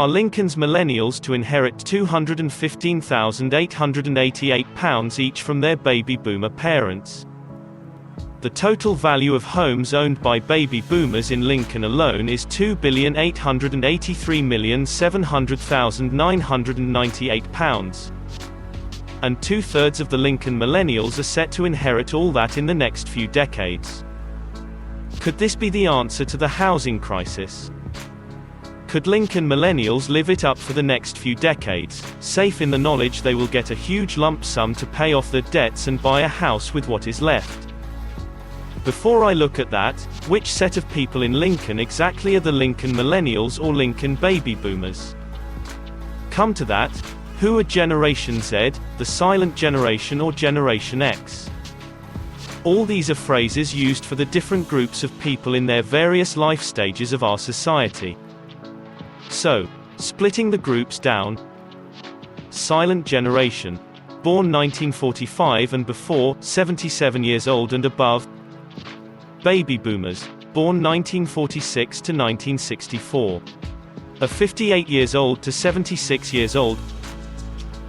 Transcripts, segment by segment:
Are Lincoln's millennials to inherit £215,888 each from their baby boomer parents? The total value of homes owned by baby boomers in Lincoln alone is £2,883,700,998. And 2/3 of the Lincoln millennials are set to inherit all that in the next few decades. Could this be the answer to the housing crisis? Could Lincoln millennials live it up for the next few decades, safe in the knowledge they will get a huge lump sum to pay off their debts and buy a house with what is left? Before I look at that, which set of people in Lincoln exactly are the Lincoln millennials or Lincoln baby boomers? Come to that, who are Generation Z, the silent generation, or Generation X? All these are phrases used for the different groups of people in their various life stages of our society. So, splitting the groups down: silent generation, born 1945 and before, 77 years old and above. Baby boomers, born 1946 to 1964. Are 58 years old to 76 years old.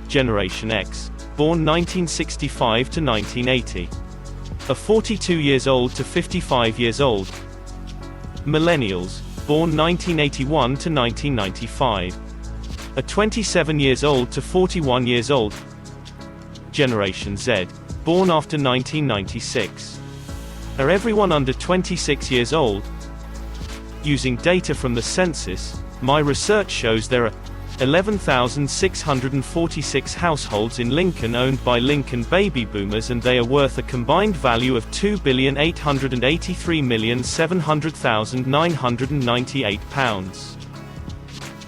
Generation X, born 1965 to 1980. Are 42 years old to 55 years old. Millennials, born 1981 to 1995. Are 27 years old to 41 years old. Generation Z, born after 1996. Are everyone under 26 years old? Using data from the census, my research shows there are 11,646 households in Lincoln owned by Lincoln baby boomers, and they are worth a combined value of £2,883,700,998.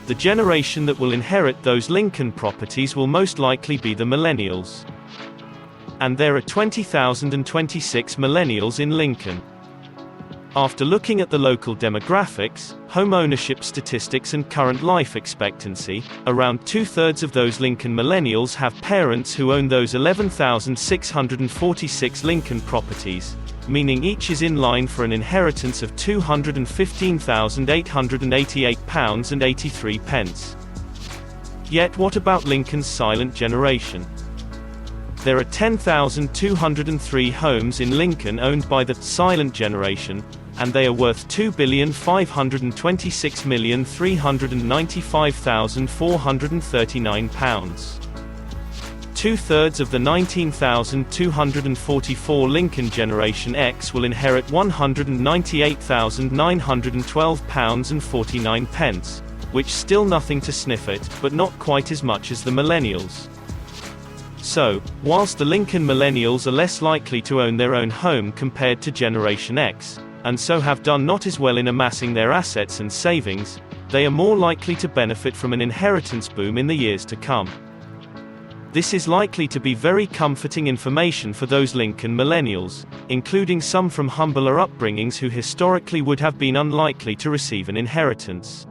The generation that will inherit those Lincoln properties will most likely be the millennials. And there are 20,026 millennials in Lincoln. After looking at the local demographics, home ownership statistics and current life expectancy, around 2/3 of those Lincoln millennials have parents who own those 11,646 Lincoln properties, meaning each is in line for an inheritance of £215,888.83. Yet what about Lincoln's silent generation? There are 10,203 homes in Lincoln owned by the silent generation, and they are worth £2,526,395,439. 2/3 of the 19,244 Lincoln Generation X will inherit £198,912.49, which still nothing to sniff at, but not quite as much as the millennials. So, whilst the Lincoln millennials are less likely to own their own home compared to Generation X, and so have done not as well in amassing their assets and savings, they are more likely to benefit from an inheritance boom in the years to come. This is likely to be very comforting information for those Lincoln millennials, including some from humbler upbringings who historically would have been unlikely to receive an inheritance.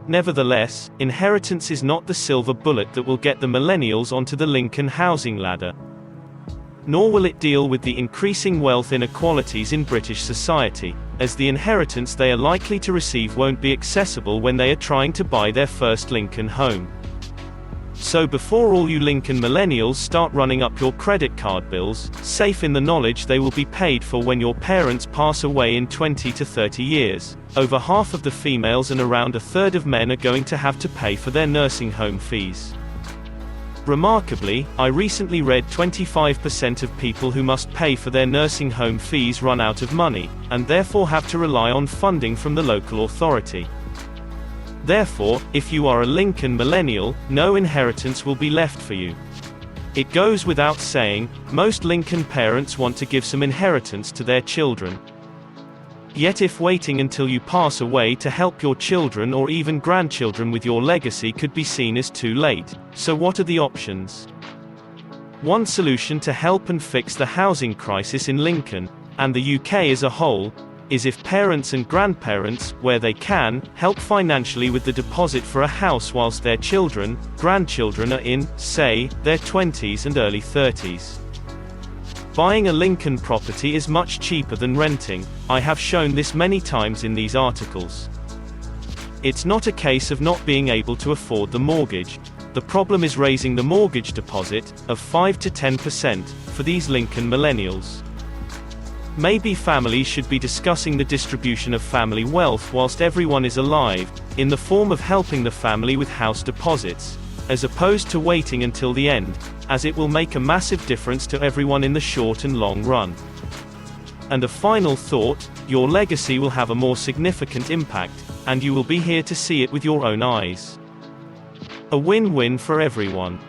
Nevertheless, inheritance is not the silver bullet that will get the millennials onto the Lincoln housing ladder. Nor will it deal with the increasing wealth inequalities in British society, as the inheritance they are likely to receive won't be accessible when they are trying to buy their first Lincoln home. So before all you Lincoln millennials start running up your credit card bills, safe in the knowledge they will be paid for when your parents pass away in 20 to 30 years, over half of the females and around 1/3 of men are going to have to pay for their nursing home fees. Remarkably, I recently read 25% of people who must pay for their nursing home fees run out of money, and therefore have to rely on funding from the local authority. Therefore, if you are a Lincoln millennial, no inheritance will be left for you. It goes without saying, most Lincoln parents want to give some inheritance to their children. Yet if waiting until you pass away to help your children or even grandchildren with your legacy could be seen as too late, so what are the options? One solution to help and fix the housing crisis in Lincoln, and the UK as a whole, is if parents and grandparents, where they can, help financially with the deposit for a house whilst their children, grandchildren are in, say, their 20s and early 30s. Buying a Lincoln property is much cheaper than renting. I have shown this many times in these articles. It's not a case of not being able to afford the mortgage. The problem is raising the mortgage deposit, of 5 to 10%, for these Lincoln Millennials. Maybe families should be discussing the distribution of family wealth whilst everyone is alive, in the form of helping the family with house deposits, as opposed to waiting until the end, as it will make a massive difference to everyone in the short and long run. And a final thought, your legacy will have a more significant impact, and you will be here to see it with your own eyes. A win-win for everyone.